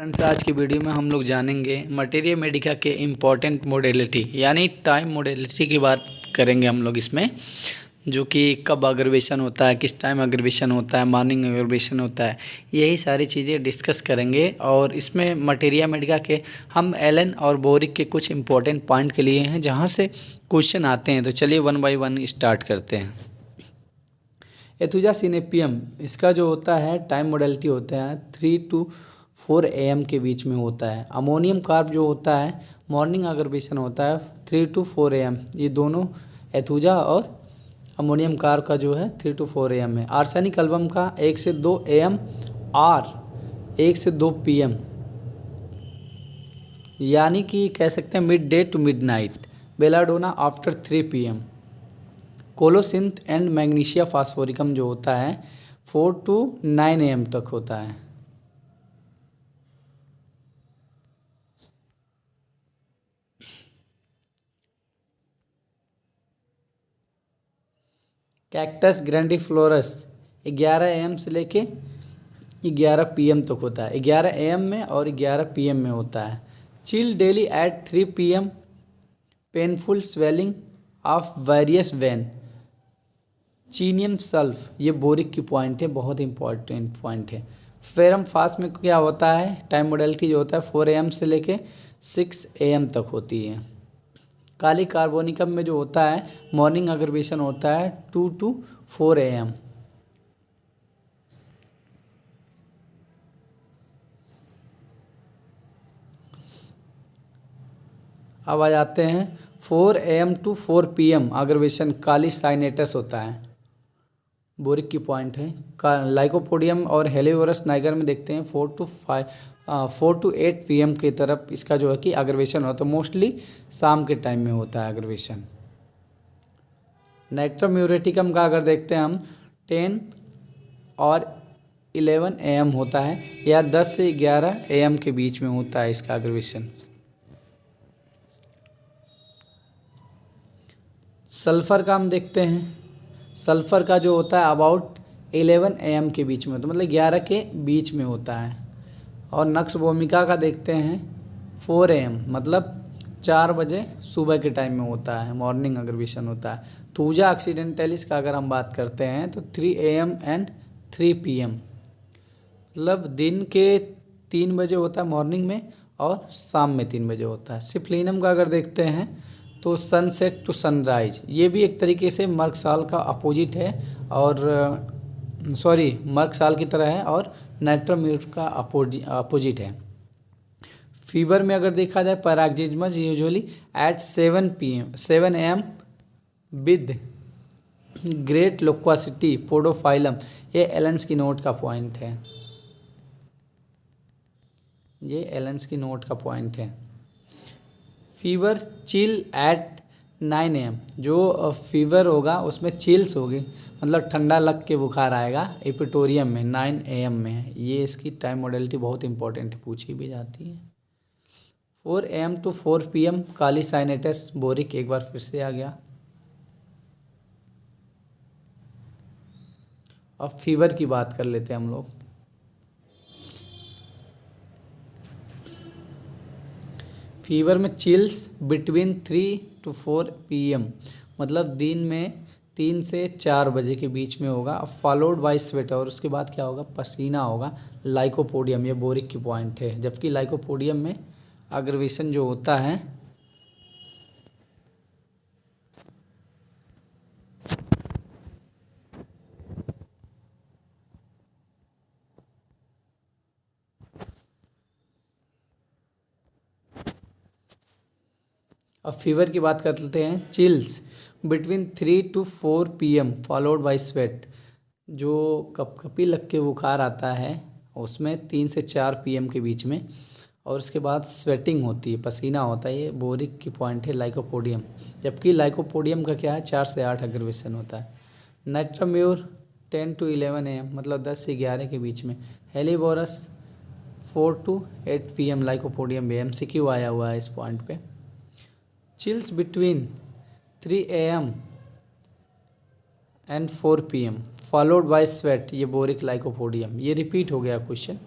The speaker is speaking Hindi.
फ्रेंड्स, आज की वीडियो में हम लोग जानेंगे मटेरिया मेडिका के इम्पोर्टेंट मोडेलिटी यानी टाइम मोडेलिटी की बात करेंगे हम लोग इसमें, जो कि कब अग्रवेशन होता है, किस टाइम अग्रवेशन होता है, मॉर्निंग अग्रवेशन होता है, यही सारी चीज़ें डिस्कस करेंगे। और इसमें मटेरिया मेडिका के हम एलन और बोरिक के कुछ इम्पोर्टेंट पॉइंट के लिए हैं जहाँ से क्वेश्चन आते हैं। तो चलिए वन बाय वन स्टार्ट करते हैं। एथुजा सिनेपियम, इसका जो होता है टाइम मोडेलिटी होता है 3 to 4 AM के बीच में होता है। अमोनियम कार्ब जो होता है मॉर्निंग अग्रवेशन होता है 3 to 4 AM। ये दोनों एथुजा और अमोनियम कार्ब का जो है 3 to 4 AM है। आर्सेनिक एल्बम का 1 से 2 AM और 1 से 2 PM, यानी कि कह सकते हैं midday to midnight. Belladonna after 3 PM। Colocynth and magnesia phosphoricum जो होता है 4 to 9 AM तक होता है। कैक्टस ग्रैंडिफ्लोरस 11 AM से लेके 11 PM तक होता है। 11 AM में और 11 PM में होता है। Chill daily at 3 PM। Painful swelling of various vein. Chininum sulph, ये बोरिक की पॉइंट है, बहुत इंपॉर्टेंट पॉइंट है। फेरम फास्ट में क्या होता है टाइम मॉडलिटी जो होता है 4 AM से लेके 6 AM तक होती है। काली कार्बोनिकम में जो होता है मॉर्निंग अग्रवेशन होता है 2 to 4 AM। अब आ जाते हैं 4 AM to 4 PM अग्रवेशन काली साइनेटस होता है, बोरिक की पॉइंट है। लाइकोपोडियम और हेलियोरस नाइगर में देखते हैं 4 to 8 PM की तरफ इसका जो है कि अग्रवेशन होता है। मोस्टली शाम के टाइम में होता है अग्रवेशन। नाइट्रोम्यूरेटिकम का अगर देखते हैं हम 10 और 11 AM होता है, या 10 से 11 AM के बीच में होता है इसका अग्रवेशन। सल्फ़र का हम देखते हैं, सल्फ़र का जो होता है अबाउट 11 AM के बीच में होता है, मतलब 11 के बीच में होता है। और नक्स भूमिका का देखते हैं 4 AM, मतलब 4 बजे सुबह के टाइम में होता है, मॉर्निंग अग्रवेशन होता है। थूजा ऑक्सीडेंटलिस का अगर हम बात करते हैं तो 3 AM एंड 3 PM, मतलब दिन के 3 बजे होता है मॉर्निंग में और शाम में 3 बजे होता है। सिप्लिनम का अगर देखते हैं तो सनसेट टू सनराइज, ये भी एक तरीके से मर्कसाल का अपोजिट है, और मर्कसाल की तरह है, और नाइट्रोम्यूर का अपोजिट है। फीवर में अगर देखा जाए paroxysms usually at 7 AM with great loquacity podophyllum, ये एलेंस की नोट का पॉइंट है, ये एलेंस की नोट का पॉइंट है। फीवर चिल एट 9 AM, जो फीवर होगा उसमें चिल्स होगी, मतलब ठंडा लग के बुखार आएगा इपिटोरियम में 9 AM में है। ये इसकी टाइम मॉडलिटी बहुत इंपॉर्टेंट है, पूछी भी जाती है। 4 AM to 4 PM kali cyanatus Boericke एक बार फिर से आ गया। अब फीवर की बात कर लेते हैं हम लोग। फीवर में चिल्स बिटवीन 3 to 4 PM, मतलब दिन में 3 से 4 बजे के बीच में होगा। फॉलोड बाय स्वेट, और उसके बाद क्या होगा पसीना होगा। लाइकोपोडियम, ये बोरिक की पॉइंट है, जबकि लाइकोपोडियम में अग्रवेशन जो होता है अब फीवर की बात कर लेते हैं। Chills between 3 to 4 PM followed by sweat, जो कपकपी लग के बुखार आता है उसमें 3 से 4 PM के बीच में, और उसके बाद स्वेटिंग होती है, पसीना होता है। ये बोरिक की पॉइंट है लाइकोपोडियम, जबकि लाइकोपोडियम का क्या है 4 से 8 अग्रवेशन होता है। नाइट्रोम्यूर 10 to 11 AM, मतलब 10 से 11 के बीच में। हेलीबोरस 4 to 8 PM लाइकोपोडियम भी। MCQ आया हुआ है इस पॉइंट पे। Chills between 3 AM and 4 PM followed by sweat, ये बोरिक लाइकोपोडियम, ये रिपीट हो गया क्वेश्चन।